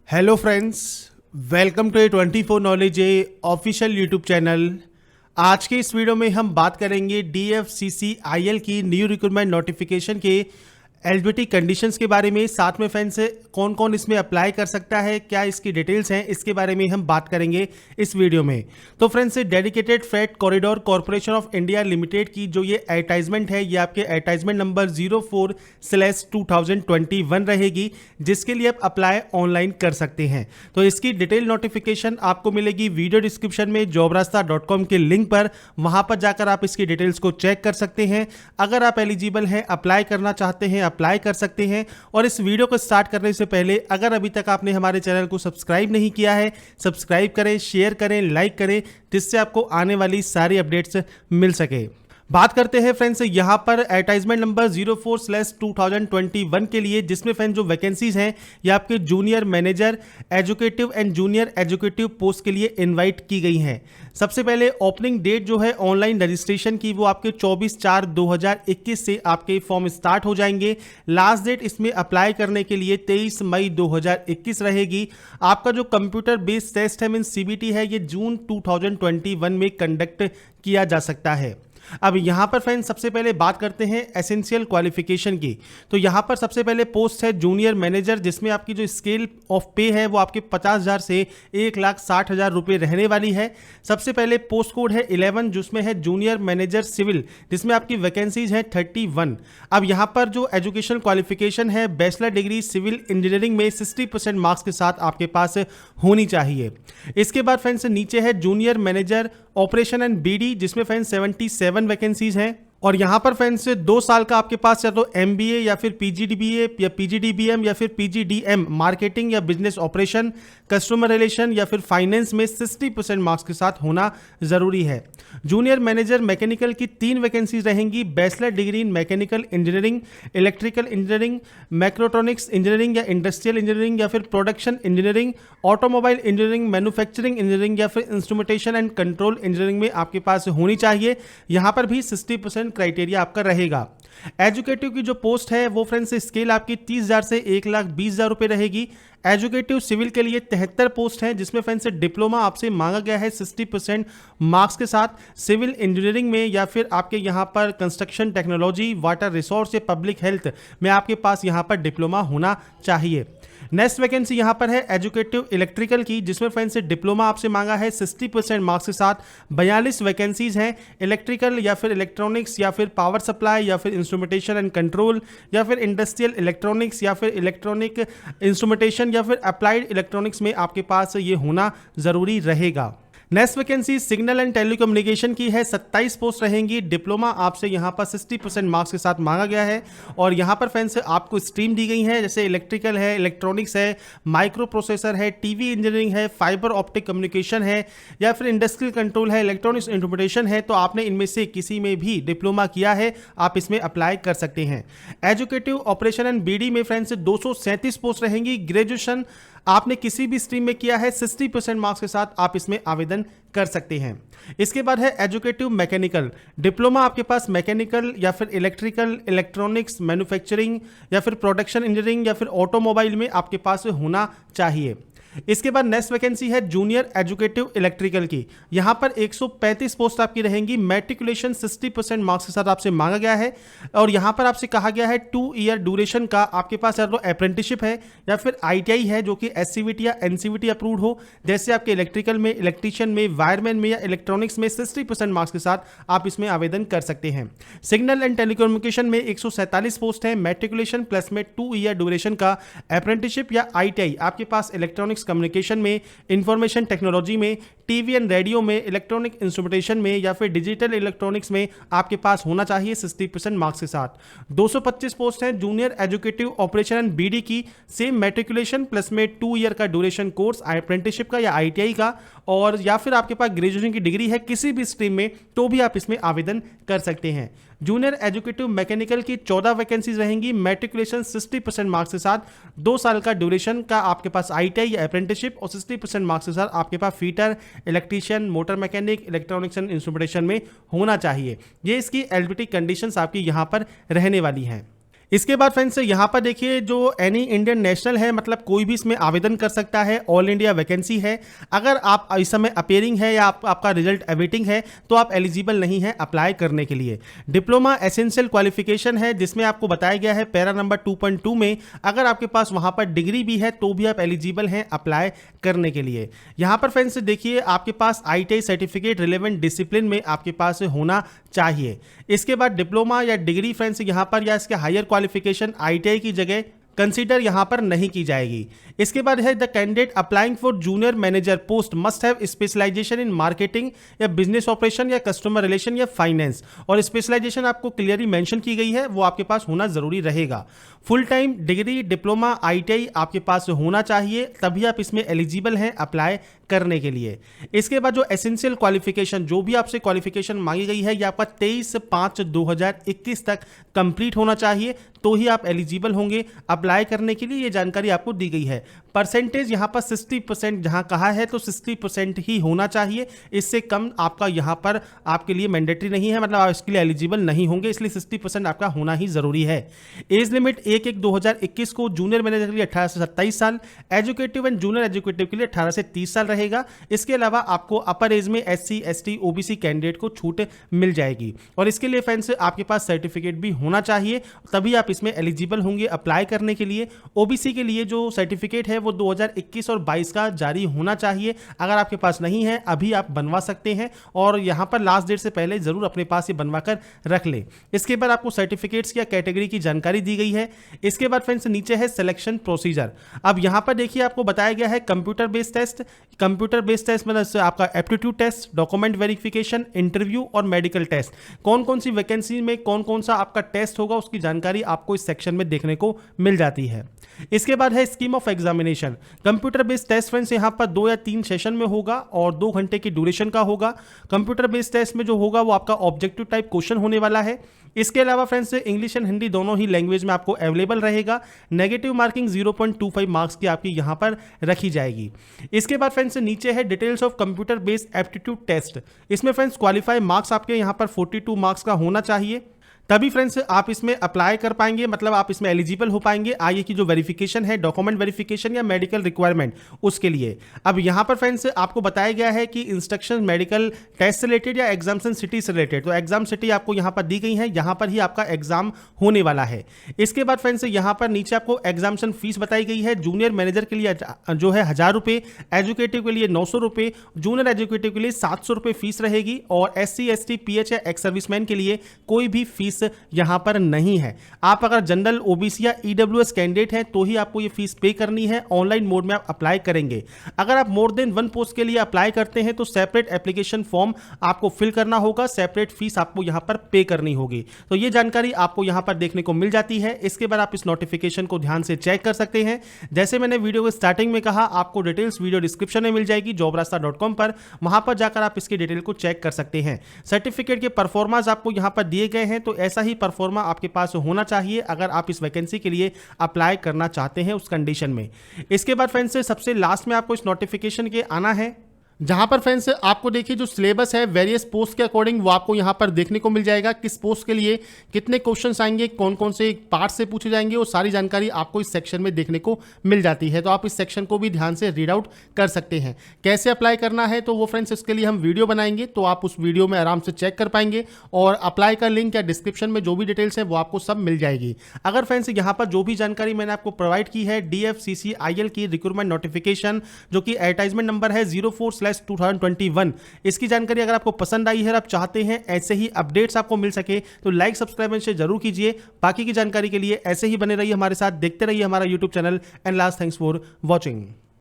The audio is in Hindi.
Hello friends, welcome to A 24 knowledge A official YouTube channel. आज के इस वीडियो में हम बात करेंगे DFCCIL की न्यू रिक्रूटमेंट नोटिफिकेशन के एलिजिबिलिटी कंडीशंस के बारे में। साथ में फ्रेंड्स कौन कौन इसमें अप्लाई कर सकता है, क्या इसकी डिटेल्स हैं, इसके बारे में हम बात करेंगे इस वीडियो में। तो friends, dedicated freight corridor corporation of India limited की जो ये एडवर्टाइजमेंट है, ये आपके एडवर्टाइजमेंट नंबर 04/2021 रहेगी, जिसके लिए आप अप्लाई ऑनलाइन कर सकते हैं। तो इसकी डिटेल नोटिफिकेशन आपको मिलेगी वीडियो डिस्क्रिप्शन में jobrasta.com के लिंक पर। वहां पर जाकर आप इसकी डिटेल्स को चेक कर सकते हैं। अगर आप एलिजिबल हैं, अप्लाई करना चाहते हैं, अप्लाई कर सकते हैं। और इस वीडियो को स्टार्ट करने से पहले अगर अभी तक आपने हमारे चैनल को सब्सक्राइब नहीं किया है, सब्सक्राइब करें, शेयर करें, लाइक करें, जिससे आपको आने वाली सारी अपडेट्स मिल सके। बात करते हैं फ्रेंड्स यहाँ पर एडवर्टाइजमेंट नंबर 04/2021 के लिए, जिसमें फ्रेंड्स जो वैकेंसीज हैं ये आपके junior manager, educative and junior educative post के लिए इनवाइट की गई हैं। सबसे पहले ओपनिंग डेट जो है ऑनलाइन रजिस्ट्रेशन की, वो आपके 24/4/2021 से आपके फॉर्म स्टार्ट हो जाएंगे। लास्ट डेट इसमें अप्लाई करने के लिए 23 मई 2021 रहेगी। आपका जो कंप्यूटर बेस्ड टेस्ट है, मींस CBT है, ये जून 2021 में कंडक्ट किया जा सकता है। अब यहां पर फ्रेंड्स सबसे पहले बात करते हैं एसेंशियल क्वालिफिकेशन की। तो यहां पर सबसे पहले पोस्ट है जूनियर मैनेजर, जिसमें आपकी जो स्केल ऑफ पे है वो आपके 50,000 से 1,60,000 रुपये रहने वाली है। सबसे पहले पोस्ट कोड है 11, जिसमें है जूनियर मैनेजर सिविल, जिसमें आपकी वैकेंसीज है 31। अब यहां पर जो एजुकेशन क्वालिफिकेशन है, बैचलर डिग्री सिविल इंजीनियरिंग में 60% मार्क्स के साथ आपके पास होनी चाहिए। इसके बाद फ्रेंड्स नीचे है junior manager operation and BD, जिसमें फ्रेंड्स 77 वैकेंसीज हैं। और यहां पर फ्रेंड्स 2 साल का आपके पास या तो MBA या फिर PGDBA या PGDBM या फिर PGDM मार्केटिंग या बिजनेस ऑपरेशन, कस्टमर रिलेशन या फिर फाइनेंस में 60% मार्क्स के साथ होना जरूरी है। जूनियर मैनेजर मैकेनिकल की 3 वैकेंसीज रहेंगी, bachelor degree in mechanical engineering, electrical engineering, mechatronics engineering या इंडस्ट्रियल इंजीनियरिंग या फिर production engineering, automobile engineering, manufacturing engineering या फिर इंस्ट्रूमेंटेशन एंड कंट्रोल इंजीनियरिंग में आपके पास होनी चाहिए। यहां पर भी 60% क्राइटेरिया आपका रहेगा। एजुकेटिव की जो पोस्ट है वो फ्रेंड्स स्केल आपकी 30,000 से 1,20,000 रुपए रहेगी। एजुकेटिव सिविल के लिए 73 पोस्ट हैं, जिसमें फ्रेंड्स डिप्लोमा आपसे मांगा गया है 60% मार्क्स के साथ सिविल इंजीनियरिंग में, या फिर आपके यहां पर कंस्ट्रक्शन टेक्नोलॉजी, वाटर रिसोर्स या पब्लिक हेल्थ में आपके पास यहां पर डिप्लोमा होना चाहिए। नेक्स्ट वैकेंसी यहां पर है एजुकेटिव इलेक्ट्रिकल की, जिसमें फ्रेंड्स डिप्लोमा आपसे मांगा है 60% मार्क्स के साथ। 42 वैकेंसीज हैं इलेक्ट्रिकल या फिर इलेक्ट्रॉनिक्स या फिर पावर सप्लाई या फिर इंस्ट्रूमेंटेशन एंड कंट्रोल या फिर इंडस्ट्रियल इलेक्ट्रॉनिक्स या फिर इलेक्ट्रॉनिक इंस्ट्रूमेंटेशन या फिर अप्लाइड इलेक्ट्रॉनिक्स में आपके पास ये होना जरूरी रहेगा। Next vacancy signal and telecommunication की है, 27 पोस्ट रहेंगी। डिप्लोमा आपसे यहां पर 60% मार्क्स के साथ मांगा गया है। और यहां पर फ्रेंड्स आपको स्ट्रीम दी गई है, जैसे इलेक्ट्रिकल है, इलेक्ट्रॉनिक्स है, माइक्रो प्रोसेसर है, टीवी इंजीनियरिंग है, फाइबर ऑप्टिक कम्युनिकेशन है या फिर इंडस्ट्रियल कंट्रोल है, इलेक्ट्रॉनिक्स इंटरप्रिटेशन है। तो आपने इनमें से किसी में भी डिप्लोमा किया है, आप इसमें अप्लाई कर सकते हैं। एजुकेटिव ऑपरेशन एंड BD में फ्रेंड्स 237 पोस्ट रहेंगी। ग्रेजुएशन आपने किसी भी स्ट्रीम में किया है, 60% मार्क्स के साथ आप इसमें आवेदन कर सकते हैं। इसके बाद है एजुकेटिव मैकेनिकल, डिप्लोमा आपके पास मैकेनिकल या फिर इलेक्ट्रिकल, इलेक्ट्रॉनिक्स, मैन्युफैक्चरिंग या फिर प्रोडक्शन इंजीनियरिंग या फिर ऑटोमोबाइल में आपके पास होना चाहिए। इसके बाद नेक्स्ट वैकेंसी है जूनियर एजुकेटिव इलेक्ट्रिकल की। यहां पर 135 पोस्ट आपकी रहेंगी। मैट्रिकुलेशन 60% मार्क्स के साथ आपसे मांगा गया है। और यहां पर आपसे कहा गया है 2 ईयर ड्यूरेशन का आपके पास या तो अप्रेंटिसशिप है या फिर ITI है, जो कि SCVT या NCVT अप्रूव्ड हो। जैसे आपके इलेक्ट्रिकल में, इलेक्ट्रीशियन में, वायरमैन में या इलेक्ट्रॉनिक्स में 60% मार्क्स के साथ आप इसमें आवेदन कर सकते हैं। सिग्नल एंड टेलीकम्युनिकेशन में 147 पोस्ट है। मैट्रिकुलेशन प्लस में 2 ईयर ड्यूरेशन का अप्रेंटिसशिप या ITI आपके पास इलेक्ट्रॉनिक्स कम्युनिकेशन में, इंफॉर्मेशन टेक्नोलॉजी में, टीवी एंड रेडियो में, इलेक्ट्रॉनिक इंस्ट्रूमेंटेशन में या फिर डिजिटल इलेक्ट्रॉनिक्स में आपके पास होना चाहिए 60% मार्क्स के साथ। 225 पोस्ट हैं junior educative operation and BD की, सेम मैट्रिकुलेशन प्लस में 2 ईयर का ड्यूरेशन कोर्स अप्रेंटिसशिप का या ITI का, और या फिर आपके पास ग्रेजुएशन की डिग्री है किसी भी स्ट्रीम में, तो भी आप इसमें आवेदन कर सकते हैं। जूनियर एजुकेटिव मैकेनिकल की 14 वैकेंसीज रहेंगी। मैट्रिकुलेशन 60% मार्क्स के साथ, 2 साल का ड्यूरेशन का आपके पास ITI या अप्रेंटिसशिप और 60% मार्क्स के साथ आपके पास fitter, electrician, motor mechanic, electronics and instrumentation में होना चाहिए। ये इसकी एलिजिबिलिटी कंडीशंस आपकी यहाँ पर रहने वाली हैं। इसके बाद फ्रेंड्स यहाँ पर देखिए जो एनी इंडियन नेशनल है, मतलब कोई भी इसमें आवेदन कर सकता है, ऑल इंडिया वैकेंसी है। अगर आप इस समय अपेयरिंग है या आपका रिजल्ट अवेटिंग है तो आप एलिजिबल नहीं है अप्लाई करने के लिए। डिप्लोमा एसेंशियल क्वालिफिकेशन है जिसमें आपको बताया गया है पैरा नंबर 2.2 में, अगर आपके पास वहां पर डिग्री भी है तो भी आप एलिजिबल हैं अप्लाई करने के लिए। यहां पर फ्रेंड्स देखिए आपके पास ITI सर्टिफिकेट रिलेवेंट डिसिप्लिन में आपके पास होना चाहिए। इसके बाद डिप्लोमा या डिग्री फ्रेंड्स यहां पर या इसके हायर क्वालिफिकेशन ITI की जगह कंसीडर यहां पर नहीं की जाएगी। इसके बाद है the candidate applying for junior manager post must have specialization in marketing या बिजनेस ऑपरेशन या कस्टमर रिलेशन या फाइनेंस, और स्पेशलाइजेशन आपको क्लियरली मेंशन की गई है, वो आपके पास होना जरूरी रहेगा। Full time degree diploma ITI आपके पास होना चाहिए, तभी आप इसमें एलिजिबल हैं अप्लाई करने के लिए। इसके बाद जो एसेंशियल क्वालिफिकेशन, जो भी आपसे क्वालिफिकेशन मांगी गई है, ये आपका 23/5/2021 तक कंप्लीट होना चाहिए, तो ही आप एलिजिबल होंगे अप्लाई करने के लिए। ये जानकारी आपको दी गई है। परसेंटेज यहाँ पर 60% जहाँ कहा है तो 60% ही होना चाहिए, इससे कम आपका यहाँ पर आपके लिए मैंडेटरी नहीं है, मतलब आप इसके लिए एलिजिबल नहीं होंगे, इसलिए 60% आपका होना ही जरूरी है। एज लिमिट 1/1/2021 को जूनियर मैनेजर के लिए 18 से 27 साल, एजुकेटिव एंड जूनियर एजुकेटिव के लिए 18 से 30 साल रहेगा। इसके अलावा आपको अपर एज में SC ST OBC कैंडिडेट को छूट मिल जाएगी, और इसके लिए फ्रेंड्स आपके पास सर्टिफिकेट भी होना चाहिए, तभी आप इसमें एलिजिबल होंगे अप्लाई करने के लिए। OBC के लिए जो सर्टिफिकेट है वो 2021 और 22 का जारी होना चाहिए। अगर आपके पास नहीं है अभी आप बनवा सकते हैं, और यहां पर लास्ट डेट से पहले जरूर अपने पास ये बनवा कर रख लें। इसके बाद आपको सर्टिफिकेट्स या कैटेगरी की जानकारी दी गई है। इसके बाद फ्रेंड्स नीचे है सिलेक्शन प्रोसीजर। अब यहां पर देखिए आपको बताया गया है computer based test. Computer based test मतलब आपका aptitude test, document verification, interview और मेडिकल टेस्ट। कौन कौन सी वैकेंसी में कौन कौन सा आपका टेस्ट होगा उसकी जानकारी आपको इस सेक्शन में देखने को मिल जाती है। इसके बाद है scheme of examination. Computer based test friends यहां पर 2 या 3 सेशन में होगा और 2 घंटे की ड्यूरेशन का होगा। कंप्यूटर बेस्ड टेस्ट में जो होगा वो आपका ऑब्जेक्टिव टाइप क्वेश्चन होने वाला है। इसके अलावा फ्रेंड्स इंग्लिश एंड हिंदी दोनों ही लैंग्वेज में आपको अवेलेबल रहेगा। नेगेटिव मार्किंग 0.25 मार्क्स की आपकी यहां पर रखी जाएगी। इसके बाद फ्रेंड्स नीचे है details of computer based aptitude test. इसमें फ्रेंड्स क्वालिफाई मार्क्स आपके यहां पर 42 मार्क्स का होना चाहिए, तभी फ्रेंड्स आप इसमें अप्लाई कर पाएंगे, मतलब आप इसमें एलिजिबल हो पाएंगे। आगे की जो वेरिफिकेशन है, डॉक्यूमेंट वेरिफिकेशन या मेडिकल रिक्वायरमेंट, उसके लिए। अब यहां पर फ्रेंड्स आपको बताया गया है कि इंस्ट्रक्शन मेडिकल टेस्ट से रिलेटेड या एग्जामिनेशन सिटी से रिलेटेड, तो एग्जाम सिटी आपको यहां पर दी गई है, यहां पर ही आपका एग्जाम होने वाला है। इसके बाद फ्रेंड्स यहां पर नीचे आपको एग्जामिनेशन फीस बताई गई है। जूनियर मैनेजर के लिए जो है 1000 रुपये, एजुकेटिव के लिए 900 रुपये, जूनियर एजुकेटिव के लिए 700 रुपये फीस रहेगी, और SC ST PH या एक्स सर्विसमैन के लिए कोई भी फीस यहां पर नहीं है। आप अगर जनरल OBC या EWS कैंडिडेट हैं तो ही आपको ये फीस पे करनी है। ऑनलाइन मोड में आप अप्लाई करेंगे। अगर आप मोर देन 1 पोस्ट के लिए अप्लाई करते हैं तो सेपरेट एप्लीकेशन फॉर्म आपको फिल करना होगा, सेपरेट फीस आपको यहां पर पे करनी होगी। तो ये जानकारी आपको यहां पर देखने को मिल जाती है। इसके बाद आप इस नोटिफिकेशन को ध्यान से चेक कर सकते हैं। जैसे मैंने वीडियो के स्टार्टिंग में कहा, आपको डिटेल्स वीडियो डिस्क्रिप्शन में मिल जाएगी jobrasta.com पर, वहां पर जाकर आप इसकी डिटेल को चेक कर सकते हैं। सर्टिफिकेट के परफॉर्मेंस आपको यहां पर दिए गए हैं, तो ऐसा ही परफॉर्मा आपके पास होना चाहिए अगर आप इस वैकेंसी के लिए अप्लाई करना चाहते हैं उस कंडीशन में। इसके बाद फ्रेंड्स सबसे लास्ट में आपको इस नोटिफिकेशन के आना है, जहां पर फ्रेंड्स आपको देखिए जो सिलेबस है वेरियस पोस्ट के अकॉर्डिंग वो आपको यहां पर देखने को मिल जाएगा। किस पोस्ट के लिए कितने क्वेश्चंस आएंगे, कौन कौन से पार्ट से पूछे जाएंगे, वो सारी जानकारी आपको इस सेक्शन में देखने को मिल जाती है। तो आप इस सेक्शन को भी ध्यान से रीड आउट कर सकते हैं। कैसे अप्लाई करना है तो वो फ्रेंड्स इसके लिए हम वीडियो बनाएंगे, तो आप उस वीडियो में आराम से चेक कर पाएंगे, और अप्लाई का लिंक या डिस्क्रिप्शन में जो भी डिटेल्स है वो आपको सब मिल जाएगी। अगर फ्रेंड्स यहाँ पर जो भी जानकारी मैंने आपको प्रोवाइड की है DFCCIL की रिक्रूटमेंट नोटिफिकेशन, जो कि एडवर्टाइजमेंट नंबर है 04/2021, इसकी जानकारी अगर आपको पसंद आई है, आप चाहते हैं ऐसे ही अपडेट्स आपको मिल सके, तो लाइक सब्सक्राइब से जरूर कीजिए। बाकी की जानकारी के लिए ऐसे ही बने रहिए हमारे साथ, देखते रहिए हमारा YouTube channel. And last, thanks for watching.